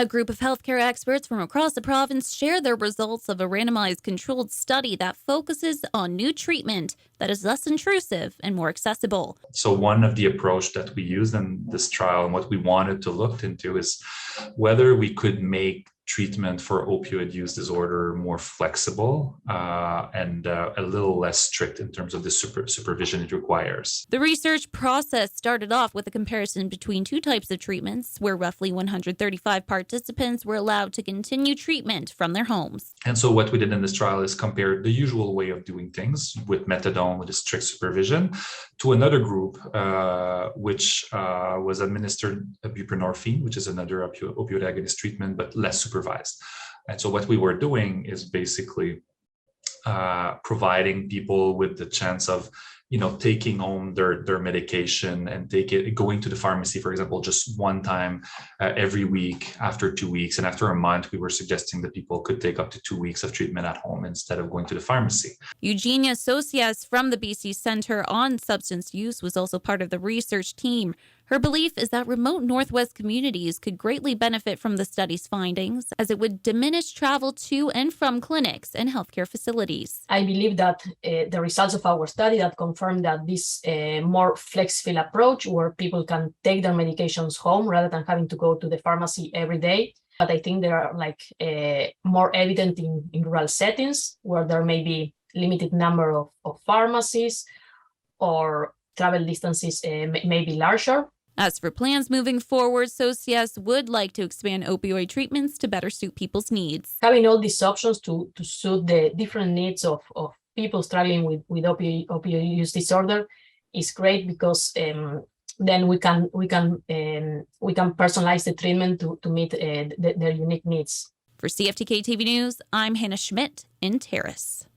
A group of healthcare experts from across the province share their results of a randomized controlled study that focuses on new treatment that is less intrusive and more accessible. So one of the approach that we used in this trial and what we wanted to look into is whether we could make treatment for opioid use disorder more flexible and a little less strict in terms of the supervision it requires. The research process started off with a comparison between two types of treatments, where roughly 135 participants were allowed to continue treatment from their homes. And so what we did in this trial is compare the usual way of doing things with methadone with a strict supervision to another group which was administered buprenorphine, which is another opioid agonist treatment, but less supervised. And so what we were doing is basically providing people with the chance of, taking home their medication and going to the pharmacy, for example, just one time every week after 2 weeks. And after a month, we were suggesting that people could take up to 2 weeks of treatment at home instead of going to the pharmacy. Eugenia Socias from the BC Centre on Substance Use was also part of the research team. Her belief is that remote Northwest communities could greatly benefit from the study's findings, as it would diminish travel to and from clinics and healthcare facilities. I believe that the results of our study that confirm that this more flexible approach, where people can take their medications home rather than having to go to the pharmacy every day. But I think they are more evident in rural settings where there may be limited number of pharmacies or travel distances may be larger. As for plans moving forward, Socias would like to expand opioid treatments to better suit people's needs. Having all these options to suit the different needs of people struggling with opioid use disorder is great, because then we can personalize the treatment to meet their unique needs. For CFTK-TV News, I'm Hannah Schmidt in Terrace.